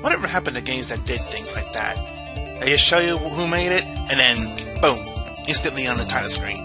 Whatever happened to games that did things like that? They just show you who made it, and then, boom, instantly on the title screen.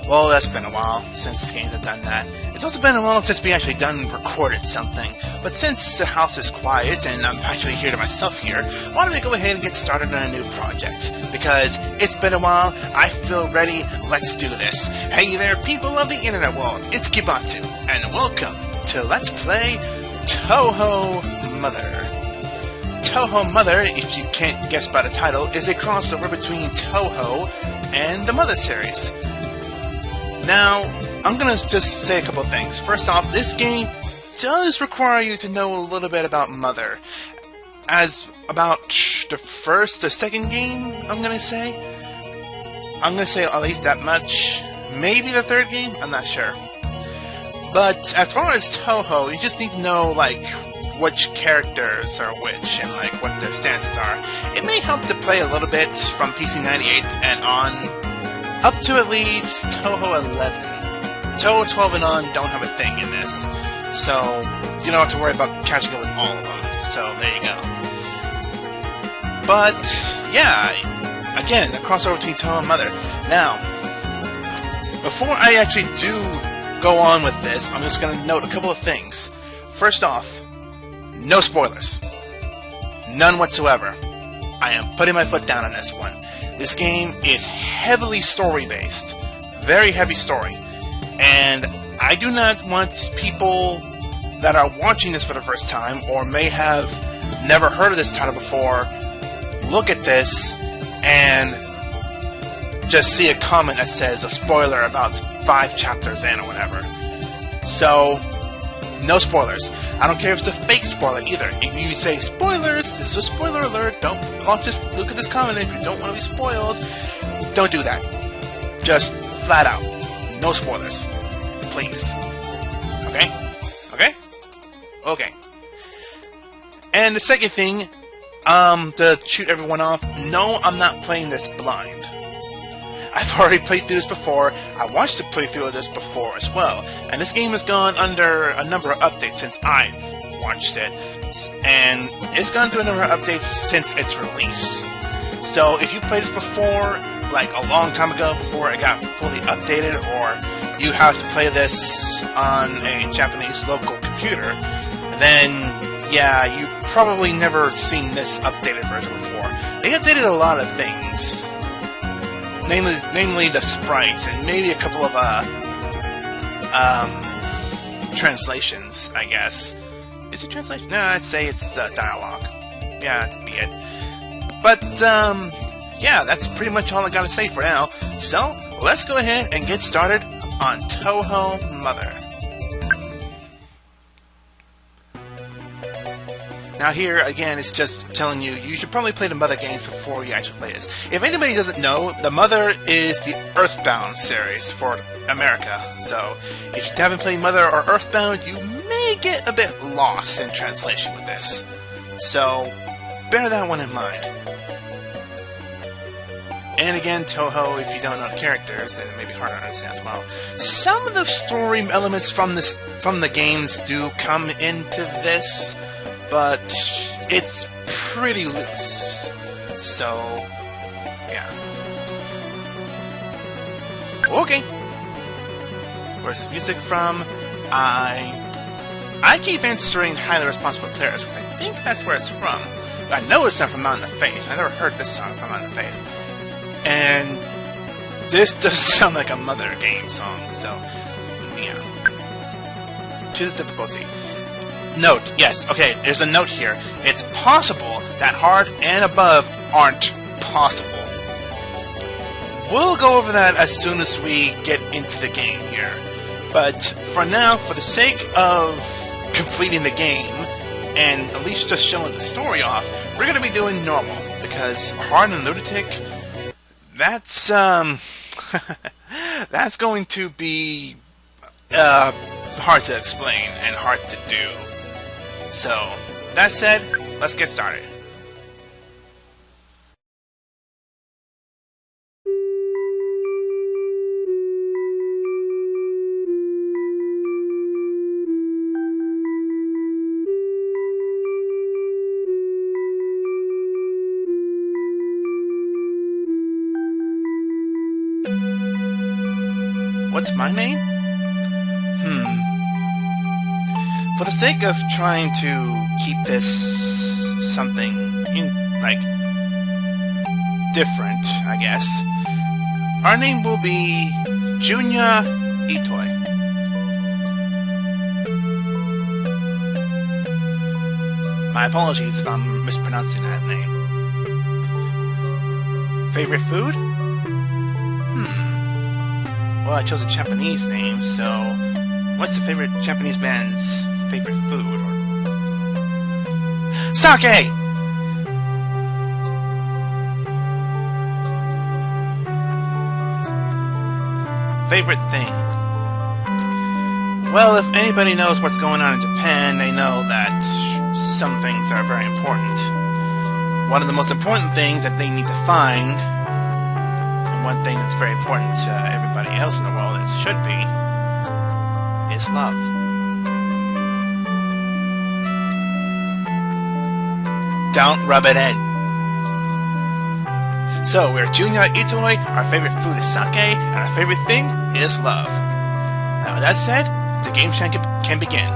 Well, that's been a while since games have done that. It's also been a while since we actually recorded something. But since the house is quiet, and I'm actually here to myself here, why don't we go ahead and get started on a new project? Because it's been a while, I feel ready, let's do this. Hey there, people of the internet world, it's Kibatu, and welcome to Let's Play Touhou Mother. Touhou Mother, if you can't guess by the title, is a crossover between Touhou and the Mother series. Now, I'm gonna just say a couple things. First off, this game does require you to know a little bit about Mother. As about the second game, I'm gonna say at least that much. Maybe the third game? I'm not sure. But as far as Touhou, you just need to know, like, which characters are which and, like, what their stances are. It may help to play a little bit from PC 98 and on, up to at least Touhou 11. Touhou 12 and on don't have a thing in this, so you don't have to worry about catching up with all of them. So there you go. But yeah, again, a crossover between Touhou and Mother. Now, before I actually do go on with this, I'm just going to note a couple of things. First off, no spoilers. None whatsoever. I am putting my foot down on this one. This game is heavily story-based. Very heavy story. And I do not want people that are watching this for the first time, or may have never heard of this title before, look at this and just see a comment that says a spoiler about 5 chapters in or whatever. So, no spoilers. I don't care if it's a fake spoiler either. If you say spoilers, this is a spoiler alert, don't just look at this comment if you don't want to be spoiled. Don't do that. Just flat out. No spoilers. Please. Okay? Okay? Okay. And the second thing, to shoot everyone off, no, I'm not playing this blind. I've already played through this before. I watched the playthrough of this before as well. And this game has gone under a number of updates since I've watched it. And it's gone through a number of updates since its release. So if you played this before, like a long time ago, before it got fully updated, or you have to play this on a Japanese local computer, then yeah, you probably never seen this updated version before. They updated a lot of things. Namely the sprites, and maybe a couple of, translations, I guess. Is it translation? No, I'd say it's dialogue. Yeah, that's be it. But, yeah, that's pretty much all I gotta say for now. So, let's go ahead and get started on Touhou Mother. Now here, again, it's just telling you, you should probably play the Mother games before you actually play this. If anybody doesn't know, the Mother is the Earthbound series for America. So, if you haven't played Mother or Earthbound, you may get a bit lost in translation with this. So, bear that one in mind. And again, Touhou, if you don't know the characters, then it may be harder to understand as well. Some of the story elements from the games do come into this, but it's pretty loose. So, yeah. Okay. Where's this music from? I keep answering highly responsible players because I think that's where it's from. I know it's not from Mountain of Faith. I never heard this song from Mountain of Faith. And this does sound like a Mother game song, so, yeah. Choose difficulty. Note, yes, okay, there's a note here. It's possible that hard and above aren't possible. We'll go over that as soon as we get into the game here. But for now, for the sake of completing the game, and at least just showing the story off, we're going to be doing normal. Because hard and lunatic, that's, that's going to be hard to explain and hard to do. So, that said, let's get started. what's my name? For the sake of trying to keep this something, like, different, I guess, our name will be Junya Itoi. My apologies if I'm mispronouncing that name. Favorite food? Well, I chose a Japanese name, so what's the favorite Japanese man's favorite food? Sake! Favorite thing? Well, if anybody knows what's going on in Japan, they know that some things are very important. One of the most important things that they need to find, and one thing that's very important to everybody else in the world, as it should be, is love. Don't rub it in. So, we're Junya Itoi, our favorite food is sake, and our favorite thing is love. Now, with that said, the game can begin.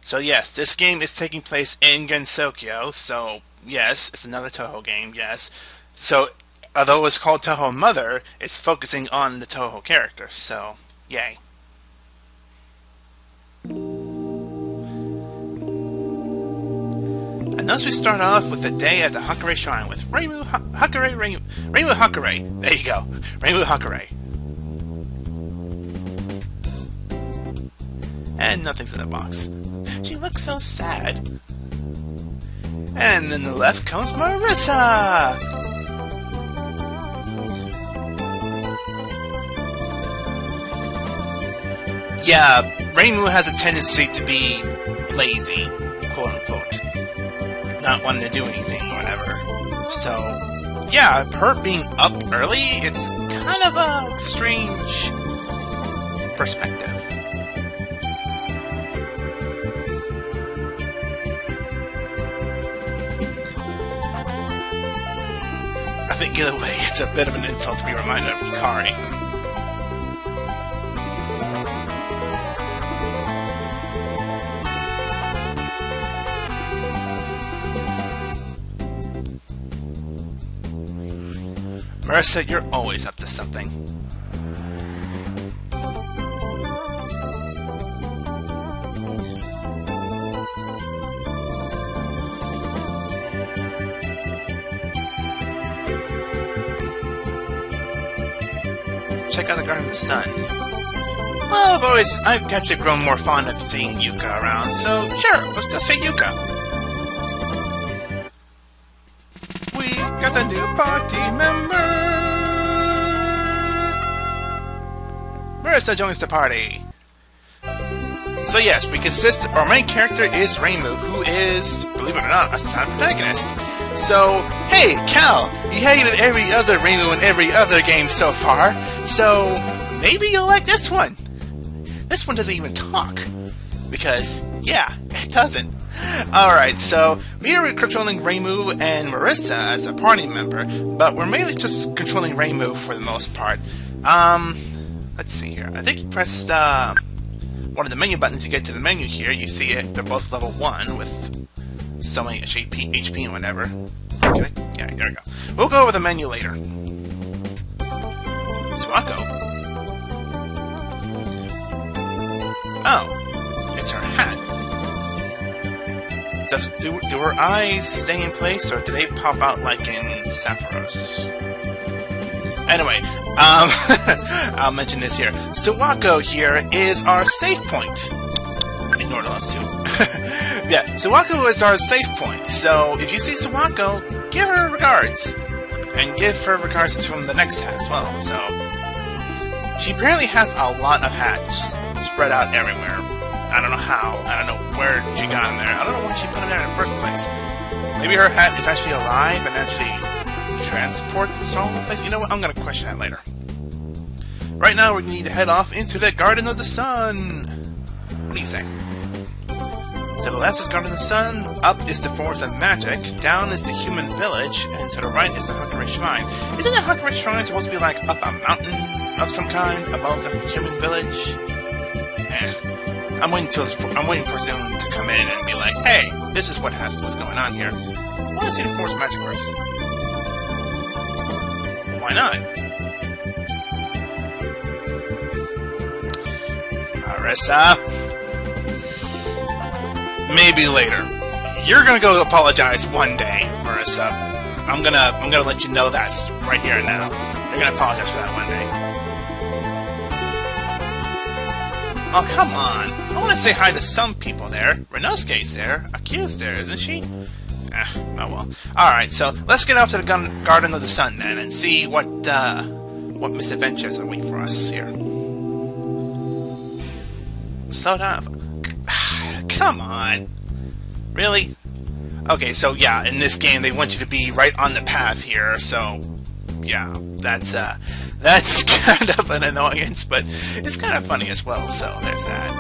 So yes, this game is taking place in Gensokyo, so yes, it's another Touhou game, yes. So, although it's called Touhou Mother, it's focusing on the Touhou character, so, yay. And thus we start off with the day at the Hakure Shrine with Reimu Hakure. There you go, Reimu Hakure. And nothing's in the box. She looks so sad. And then the left comes Marisa! Yeah, Reimu has a tendency to be lazy, quote unquote. Not wanting to do anything or whatever. So, yeah, her being up early, it's kind of a strange perspective. I think either way, it's a bit of an insult to be reminded of Hikari. Marisa, you're always up to something. Check out the Garden of the Sun. Well, I've actually grown more fond of seeing Yuuka around, so sure, let's go see Yuuka. We got a new party member! Marisa joins the party. So yes, our main character is Reimu, who is, believe it or not, a side protagonist. So, hey, Cal, you hated every other Reimu in every other game so far, so maybe you'll like this one. This one doesn't even talk. Because, yeah, it doesn't. Alright, so we are controlling Reimu and Marisa as a party member, but we're mainly just controlling Reimu for the most part. Let's see here. I think you press one of the menu buttons, you get to the menu here, you see it, they're both level 1 with so many HP and whatever. Okay, yeah, there we go. We'll go over the menu later. Suwako. Oh, it's her hat. Do her eyes stay in place, or do they pop out like in Sephiroth's? Anyway, I'll mention this here. Suwako here is our save point. Ignore the last two. Yeah, Suwako is our save point, so if you see Suwako, give her regards. And give her regards from the next hat as well, so... She apparently has a lot of hats spread out everywhere. I don't know how, I don't know where she got them there, I don't know why she put them there in the first place. Maybe her hat is actually alive and actually transports all over the place? You know what, I'm gonna question that later. Right now we need to head off into the Garden of the Sun! What do you say? To the left is Garden of the Sun, up is the Forest of Magic, down is the Human Village, and to the right is the Hakure Shrine. Isn't the Hakure Shrine supposed to be like up a mountain of some kind above the Human Village? I'm waiting for Zoom to come in and be like, hey, this is what's going on here. I want to see the Forest of Magic first. Why not? Marisa. Maybe later. You're gonna go apologize one day, Marisa. I'm gonna let you know that right here and now. You're gonna apologize for that one day. Oh, come on. I want to say hi to some people there. Renosuke's there. Aku's there, isn't she? Oh well. Alright, so let's get off to the Garden of the Sun then and see what misadventures await for us here. Slow down. Come on. Really? Okay, so yeah, in this game they want you to be right on the path here, so yeah, that's kind of an annoyance, but it's kind of funny as well, so there's that.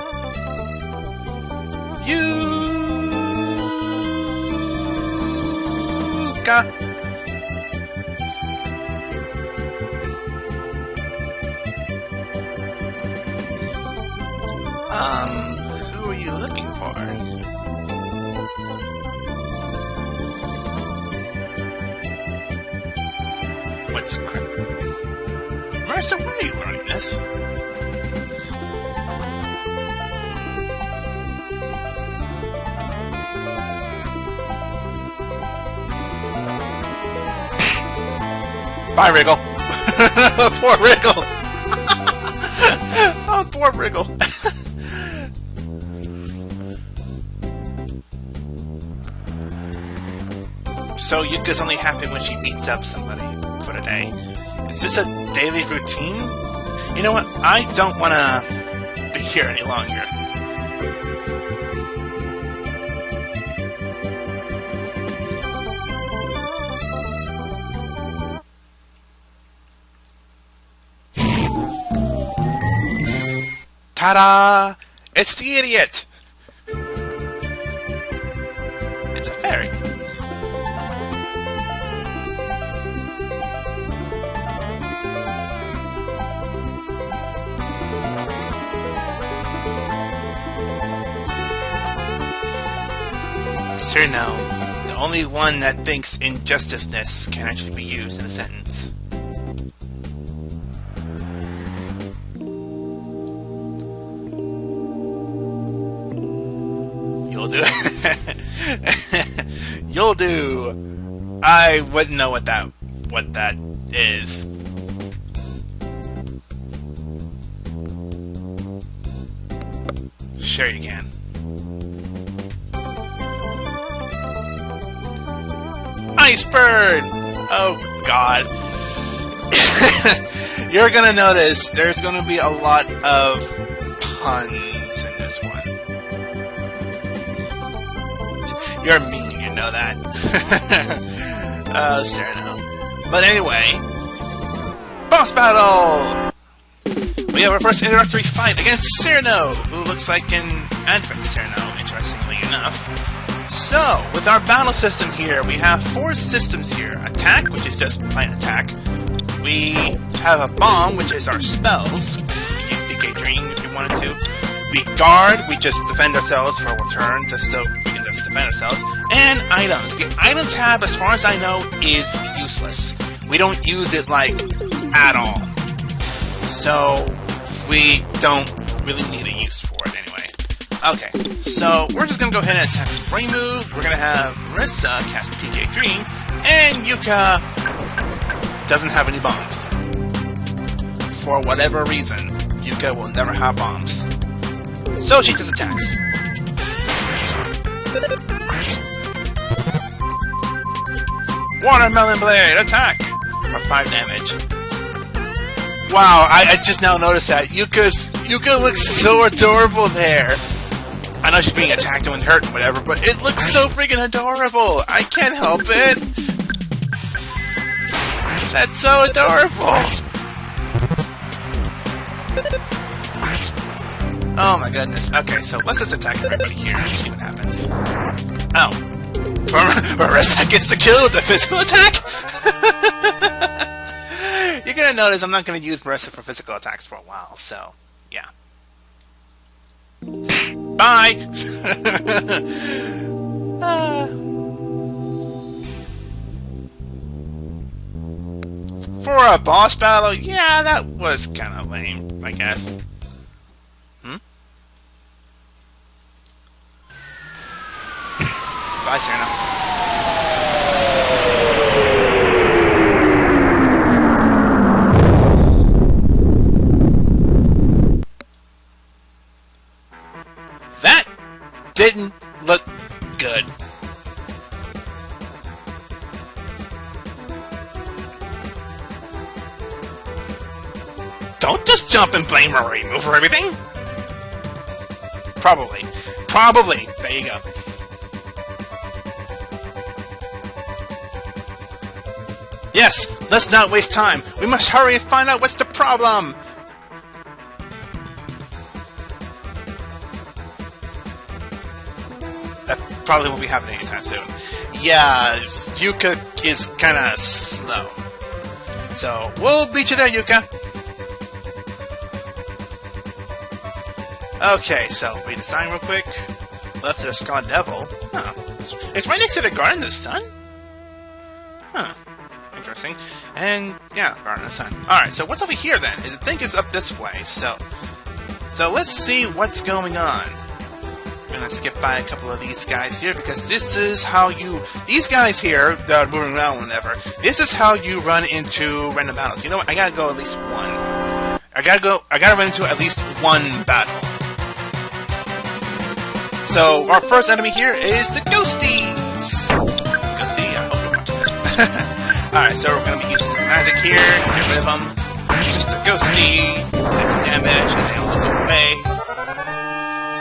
Yuuka! Who are you looking for? What's Marisa, where are you learning this? Bye, Wriggle. Poor Wriggle. Oh, poor Wriggle. So Yuka's only happy when she beats up somebody for the day. Is this a daily routine? You know what? I don't want to be here any longer. Ta-da! It's the idiot! It's a fairy. Sir, no. The only one that thinks injusticeness can actually be used in a sentence. You'll do it. You'll do. I wouldn't know what that is. Sure you can. Ice burn! Oh god. You're gonna notice there's gonna be a lot of puns in this one. You're mean, you know that. Cyrano. But anyway, boss battle! We have our first introductory fight against Cyrano, who looks like an Advent Cyrano, interestingly enough. So, with our battle system here, we have 4 systems here. Attack, which is just plain attack. We have a bomb, which is our spells. We can use PK Dream if you wanted to. We guard, we just defend ourselves for a turn, just so we can just defend ourselves. And items. The item tab, as far as I know, is useless. We don't use it, like, at all. So, we don't really need a use for it anyway. Okay, so we're just gonna go ahead and attack Reimu. We're gonna have Marisa cast PK Dream, and Yuuka doesn't have any bombs. For whatever reason, Yuuka will never have bombs. So she just attacks. Watermelon Blade, attack! For 5 damage. Wow, I just now noticed that. Yuuka looks so adorable there. I know she's being attacked and hurt and whatever, but it looks so freaking adorable! I can't help it! That's so adorable! Oh my goodness. Okay, so let's just attack everybody here and see what happens. Oh. Marisa gets the kill with the physical attack? You're gonna notice I'm not gonna use Marisa for physical attacks for a while, so yeah. Bye! For a boss battle, yeah, that was kind of lame, I guess. Bye, Serena. That didn't look good. Don't just jump and blame Reimu for everything. Probably. Probably. There you go. Yes, let's not waste time. We must hurry and find out what's the problem. That probably won't be happening anytime soon. Yeah, Yuuka is kind of slow. So, we'll beat you there, Yuuka. Okay, so read the sign real quick. Left to the Scarlet Devil. Huh. It's right next to the Garden of the Sun? Huh. Interesting. And, yeah, Garden of the Sun. Alright, so what's over here then? I think it's up this way, so let's see what's going on. I'm gonna skip by a couple of these guys here, because this is how you... These guys here, that are moving around whenever, this is how you run into random battles. You know what? I gotta go at least one. I gotta run into at least one battle. So, our first enemy here is the Ghosties! Ghosty, I hope you're watching this. Alright, so we're gonna be using some magic here, get rid of them. Just a Ghosty, takes damage, and they'll look away.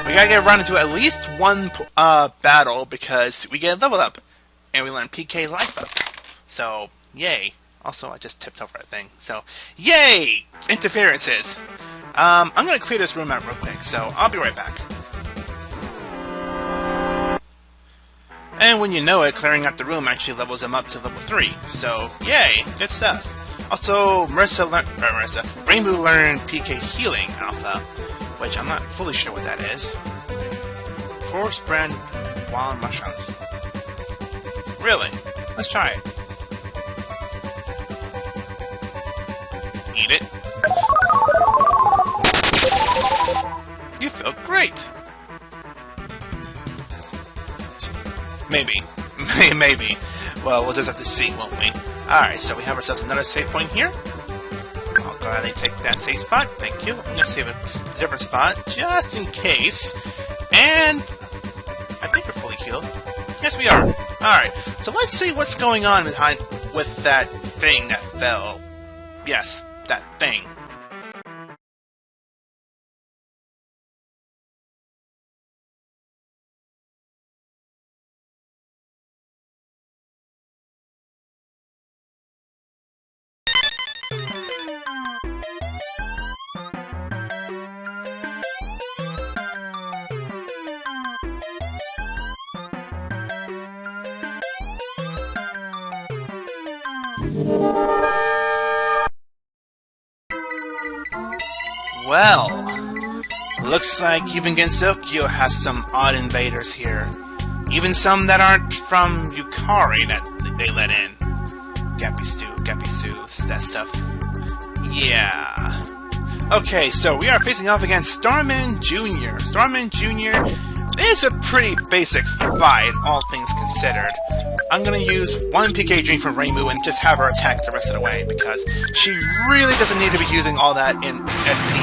We gotta run into at least one battle, because we get leveled up, and we learn PK life up. So, yay. Also, I just tipped over a thing, so, yay! Interferences! I'm gonna clear this room out real quick, so I'll be right back. And when you know it, clearing out the room actually levels him up to level 3. So, yay! Good stuff. Also, Reimu learned PK Healing Alpha, which I'm not fully sure what that is. Forest brand wild mushrooms. Really? Let's try it. Eat it. You feel great! Maybe. Maybe. Well, we'll just have to see, won't we? Alright, so we have ourselves another save point here. I'll go ahead and take that save spot. Thank you. I'm going to save a different spot, just in case. And I think we're fully healed. Yes, we are. Alright, so let's see what's going on behind with that thing that fell. Yes, that thing. Well, looks like even Gensokyo has some odd invaders here. Even some that aren't from Yukari that they let in. Gappy Sue, that stuff. Yeah. Okay, so we are facing off against Starman Jr. Starman Jr. is a pretty basic fight, all things considered. I'm gonna use one PK drink from Reimu and just have her attack the rest of the way, because she really doesn't need to be using all that in SP,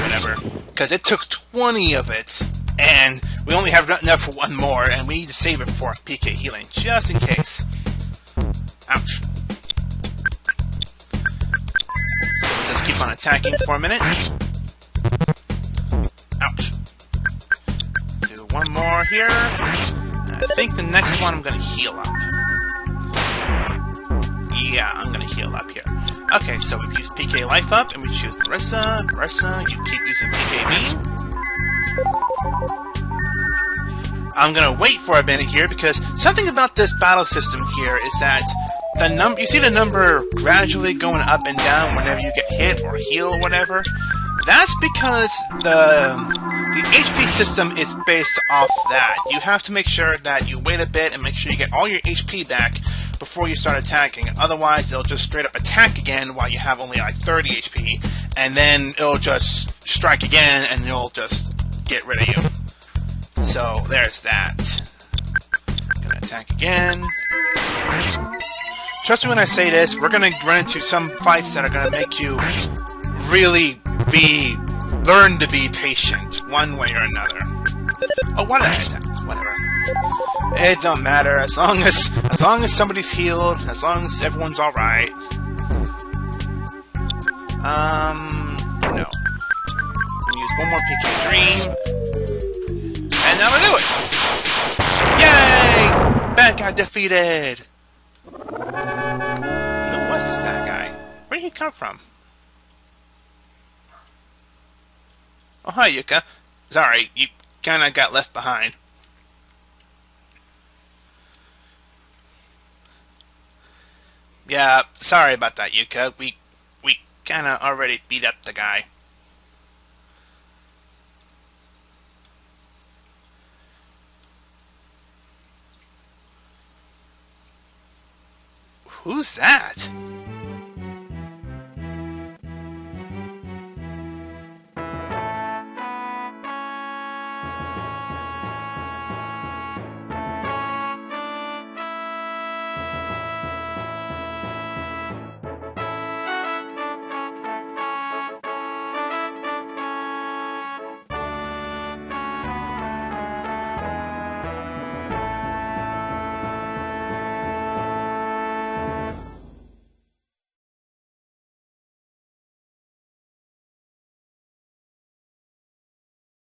whatever. Because it took 20 of it, and we only have enough for one more, and we need to save it for PK healing, just in case. Ouch. So we'll just keep on attacking for a minute. Ouch. Do one more here. I think the next one I'm going to heal up. Yeah, I'm going to heal up here. Okay, so we've used PK Life Up, and we choose Marisa. Marisa, you keep using PKB. I'm gonna wait for a minute here, because something about this battle system here is that you see the number gradually going up and down whenever you get hit or heal or whatever. That's because the HP system is based off that. You have to make sure that you wait a bit and make sure you get all your HP back before you start attacking. Otherwise, it'll just straight up attack again while you have only like 30 HP, and then it'll just strike again and you'll just get rid of you. So there's that. Gonna attack again. Trust me when I say this, we're gonna run into some fights that are gonna make you really learn to be patient, one way or another. Oh, why did I attack? Whatever. It don't matter, as long as somebody's healed, as long as everyone's alright. No. Use one more PK Dream. And that'll do it! Yay! Bad guy defeated! Who was this bad guy? Where did he come from? Oh, hi, Yuuka. Sorry, you kinda got left behind. Yeah, sorry about that, Yuuka. We kinda already beat up the guy. Who's that?